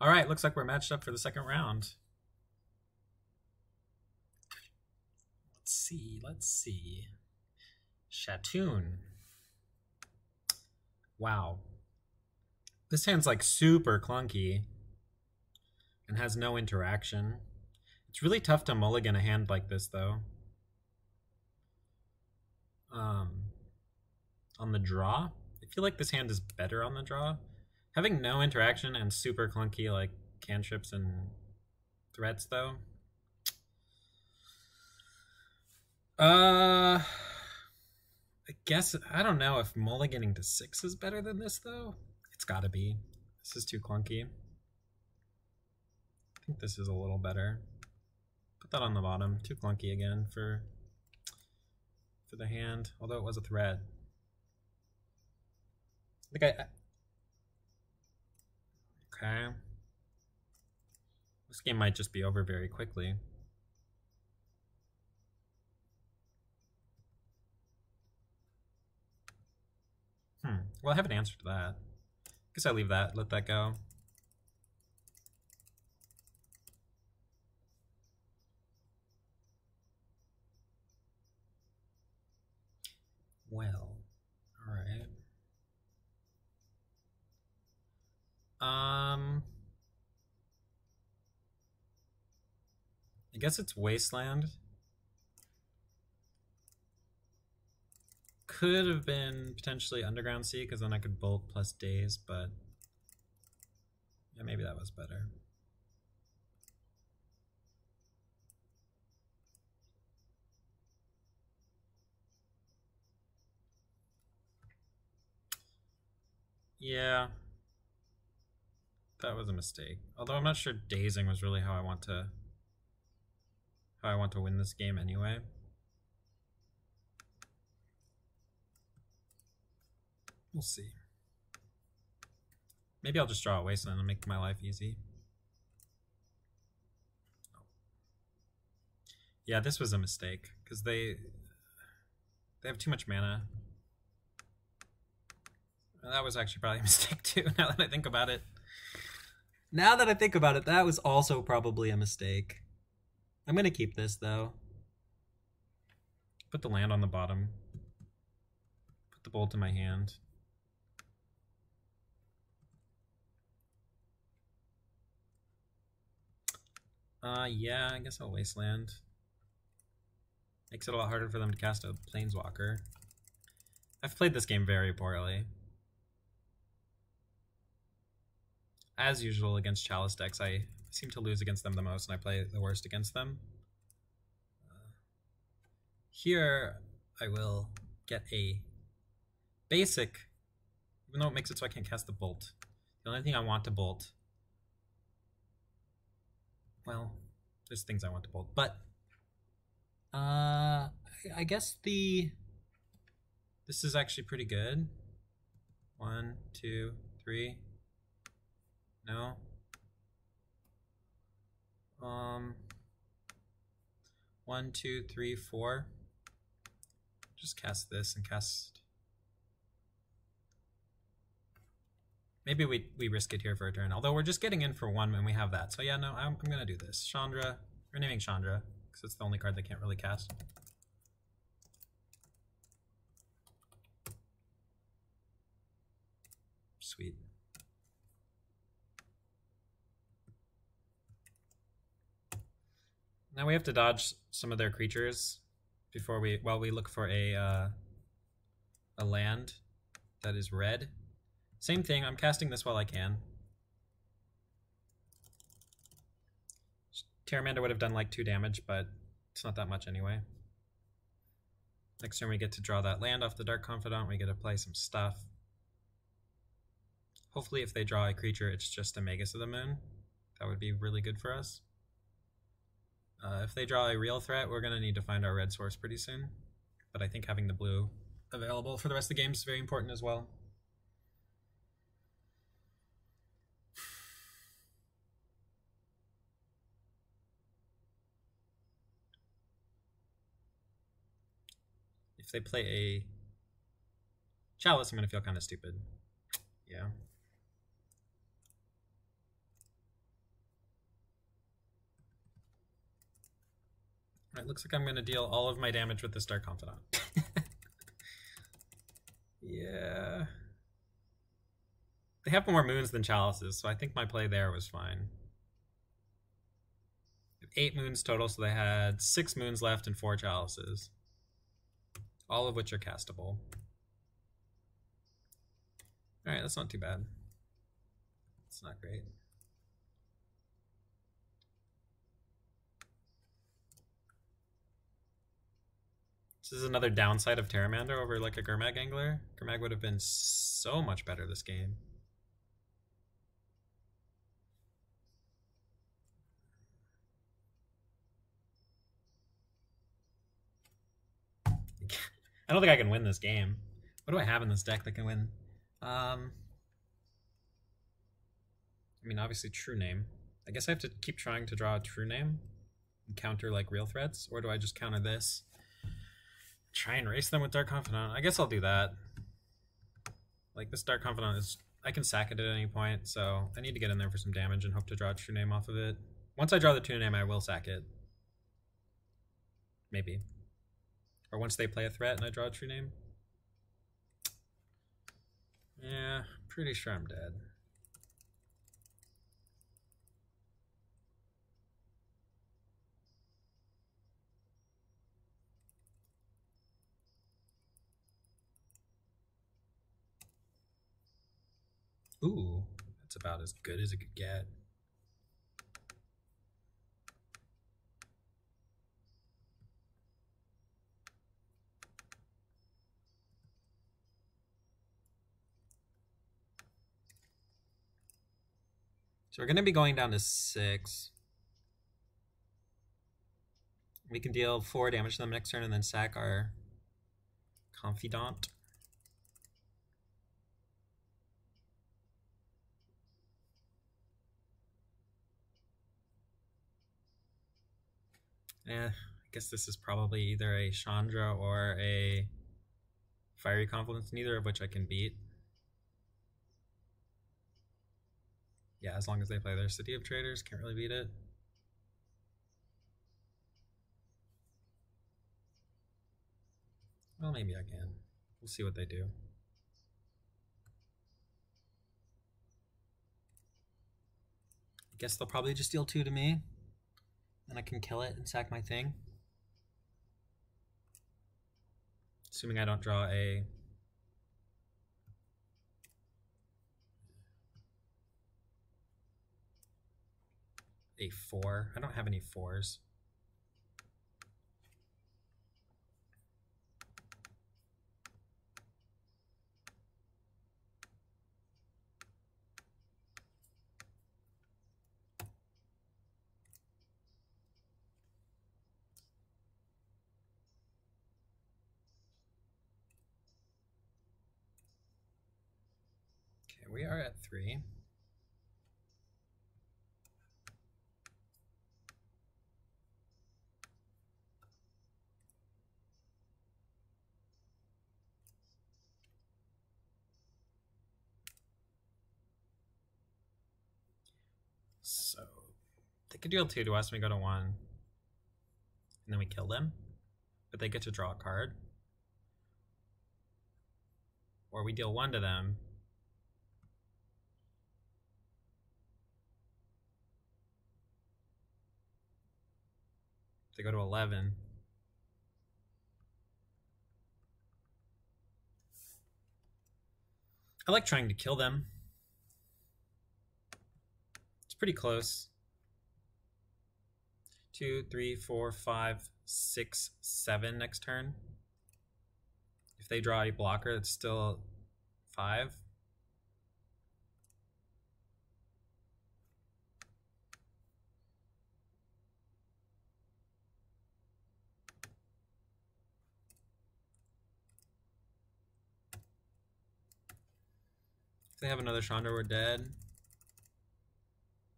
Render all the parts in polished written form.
All right, looks like we're matched up for the second round. Let's see. Shatoon. Wow. This hand's like super clunky and has no interaction. It's really tough to mulligan a hand like this though. On the draw, I feel like this hand is better on the draw. Having no interaction and super clunky like cantrips and threats though. I guess, I don't know if mulliganing to 6 is better than this though. It's gotta be. This is too clunky. I think this is a little better. Put that on the bottom. Too clunky again for the hand, although it was a threat. I think okay. This game might just be over very quickly. Well, I have an answer to that. Guess I leave that, let that go. Well, all right. I guess it's Wasteland. Could have been potentially Underground Sea, because then I could bolt plus Daze, but yeah, maybe that was better. Yeah, that was a mistake. Although I'm not sure dazing was really how I want to win this game anyway. We'll see. Maybe I'll just draw a Wasteland and make my life easy. Yeah, this was a mistake because they have too much mana. That was actually probably a mistake too, now that I think about it. Now that I think about it, that was also probably a mistake. I'm going to keep this, though. Put the land on the bottom. Put the bolt in my hand. Yeah, I guess I'll Wasteland. Makes it a lot harder for them to cast a Planeswalker. I've played this game very poorly. As usual against Chalice decks, I seem to lose against them the most, and I play the worst against them. Here, I will get a basic, even though it makes it so I can't cast the bolt. The only thing I want to bolt, well, there's things I want to bolt, but I guess this is actually pretty good. 1, 2, 3. No. 1, 2, 3, 4. Just cast this and cast. Maybe we risk it here for a turn. Although we're just getting in for 1 when we have that. So yeah, no, I'm gonna do this. Chandra. We're naming Chandra because it's the only card they can't really cast. Sweet. Now we have to dodge some of their creatures before we look for a land that is red. Same thing, I'm casting this while I can. Terramander would have done like 2 damage, but it's not that much anyway. Next turn we get to draw that land off the Dark Confidant, we get to play some stuff. Hopefully if they draw a creature, it's just a Magus of the Moon. That would be really good for us. If they draw a real threat, we're going to need to find our red source pretty soon. But I think having the blue available for the rest of the game is very important as well. If they play a Chalice, I'm going to feel kind of stupid. Yeah. It looks like I'm going to deal all of my damage with this Dark Confidant. Yeah. They have more moons than chalices, so I think my play there was fine. 8 moons total, so they had 6 moons left and 4 chalices. All of which are castable. Alright, that's not too bad. It's not great. This is another downside of Terramander over like a Gurmag Angler. Gurmag would have been so much better this game. I don't think I can win this game. What do I have in this deck that can win? I mean, obviously True Name. I guess I have to keep trying to draw a True Name and counter like real threats, or do I just counter this? Try and race them with Dark Confidant. I guess I'll do that. Like this Dark Confidant is, I can sack it at any point, so I need to get in there for some damage and hope to draw a True Name off of it. Once I draw the True Name, I will sack it. Maybe. Or once they play a threat and I draw a True Name. Yeah, pretty sure I'm dead. Ooh, that's about as good as it could get. So we're going to be going down to 6. We can deal 4 damage to them next turn and then sack our Confidant. I guess this is probably either a Chandra or a Fiery Confluence, neither of which I can beat. Yeah, as long as they play their City of Traders, can't really beat it. Well, maybe I can. We'll see what they do. I guess they'll probably just deal 2 to me. Then I can kill it and sack my thing. Assuming I don't draw a... a 4. I don't have any 4s. Okay, we are at 3. So they could deal 2 to us and we go to 1. And then we kill them. But they get to draw a card. Or we deal 1 to them. They go to 11. I like trying to kill them. It's pretty close. 2, 3, 4, 5, 6, 7 next turn. If they draw a blocker, it's still 5. If they have another Chandra, we're dead.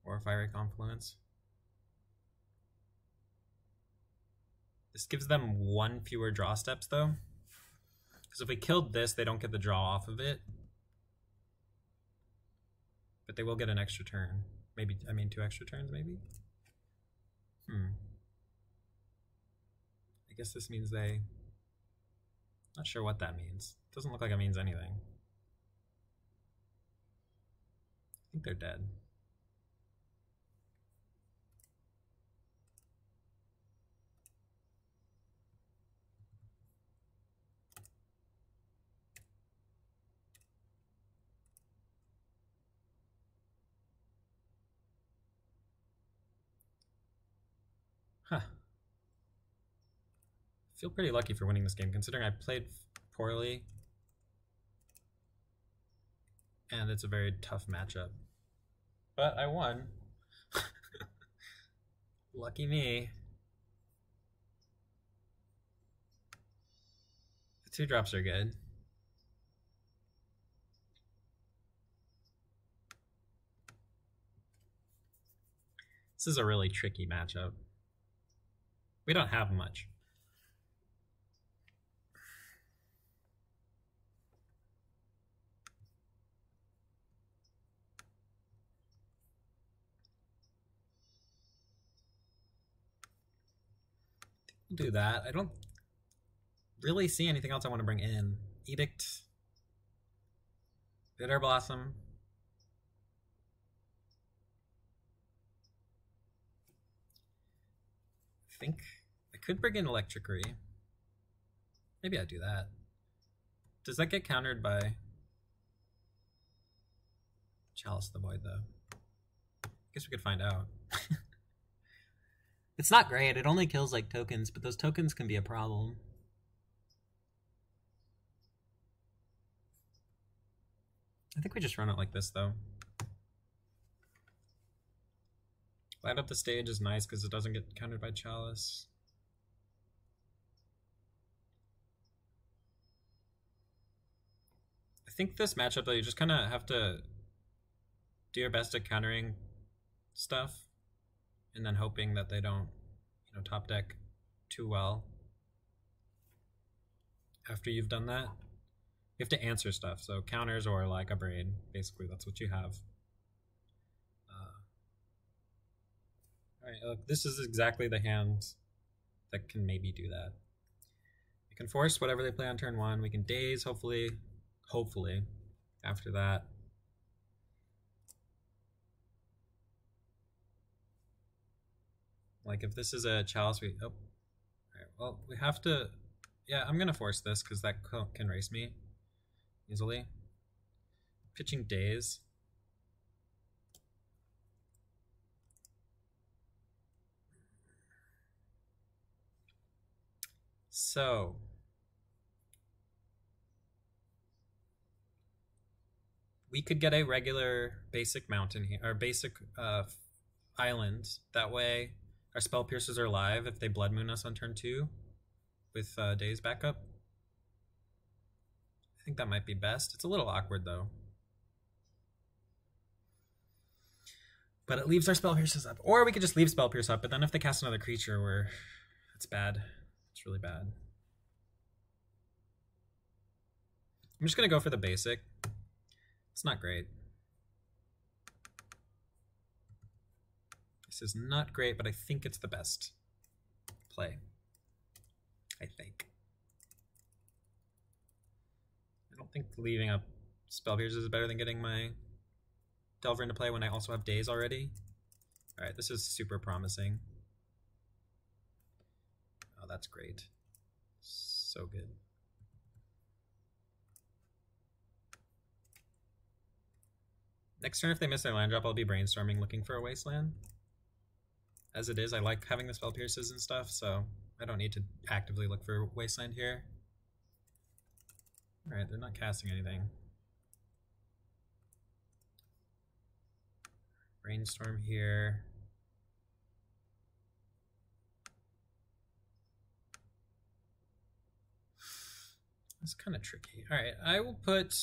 Or a Fiery Confluence. This gives them 1 fewer draw steps, though. Because if we killed this, they don't get the draw off of it. But they will get an extra turn. Maybe, I mean 2 extra turns, maybe? I guess this means they... Not sure what that means. Doesn't look like it means anything. I think they're dead. Huh. I feel pretty lucky for winning this game, considering I played poorly. And it's a very tough matchup. But I won. Lucky me. The 2-drops are good. This is a really tricky matchup. We don't have much. We'll do that. I don't really see anything else I want to bring in. Edict. Bitter Blossom. I think I could bring in Electricry. Maybe I do that. Does that get countered by Chalice the Void, though? I guess we could find out. It's not great. It only kills, like, tokens, but those tokens can be a problem. I think we just run it like this, though. Light up the stage is nice because it doesn't get countered by Chalice. I think this matchup, though, you just kind of have to do your best at countering stuff and then hoping that they don't, you know, top deck too well. After you've done that, you have to answer stuff. So counters or like a braid, basically, that's what you have. Alright, look, this is exactly the hand that can maybe do that. We can force whatever they play on turn 1. We can daze, hopefully, after that. Like, if this is a Chalice, we... Oh. Alright, well, we have to... Yeah, I'm going to force this, because that can race me easily. Pitching daze. So... we could get a regular basic mountain here, or basic island. That way our Spell Piercers are alive if they Blood Moon us on turn 2 with Daze backup. I think that might be best. It's a little awkward though. But it leaves our Spell Piercers up. Or we could just leave Spell Pierce up, but then if they cast another creature, it's bad. It's really bad. I'm just going to go for the basic. It's not great. This is not great, but I think it's the best play. I think. I don't think leaving up Spell Piercers is better than getting my Delver into play when I also have Daze already. Alright, this is super promising. Oh, that's great. So good. Next turn, if they miss their land drop, I'll be brainstorming looking for a Wasteland. As it is, I like having the Spell Pierces and stuff, so I don't need to actively look for Wasteland here. Alright, they're not casting anything. Brainstorm here. It's kind of tricky. Alright, I will put...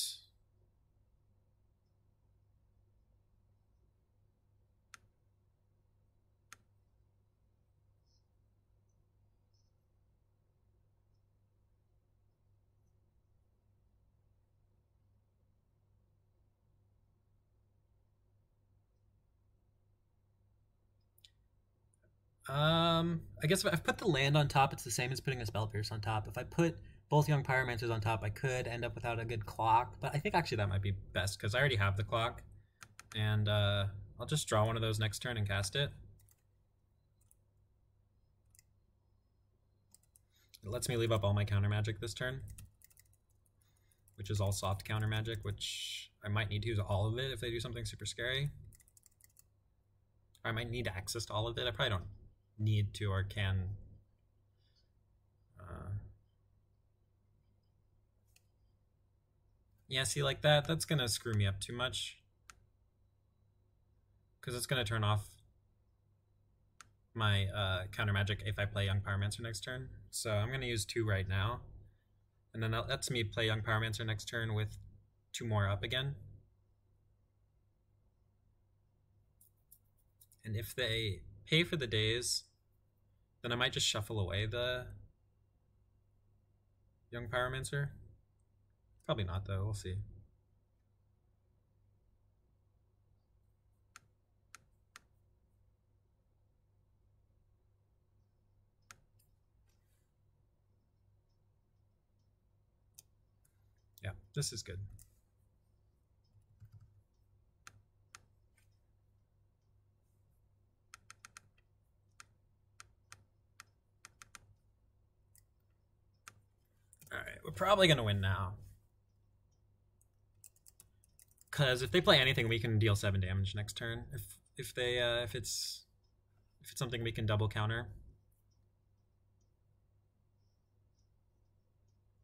I guess if I put the land on top, it's the same as putting a Spell Pierce on top. If I put both Young Pyromancers on top, I could end up without a good clock, but I think actually that might be best because I already have the clock. And I'll just draw one of those next turn and cast it. It lets me leave up all my counter magic this turn, which is all soft counter magic, which I might need to use all of it if they do something super scary. Or I might need access to all of it. I probably don't need to or can. Yeah, see, like that's gonna screw me up too much. Because it's gonna turn off my counter magic if I play Young Pyromancer next turn. So I'm gonna use 2 right now. And then that lets me play Young Pyromancer next turn with 2 more up again. And if they pay for the days, then I might just shuffle away the Young Pyromancer. Probably not, though. We'll see. Yeah, this is good. Alright, we're probably going to win now. Because if they play anything, we can deal 7 damage next turn. If it's something we can double counter.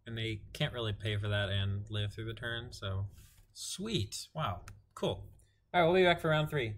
And they can't really pay for that and live through the turn, so sweet. Wow, cool. All right, we'll be back for round 3.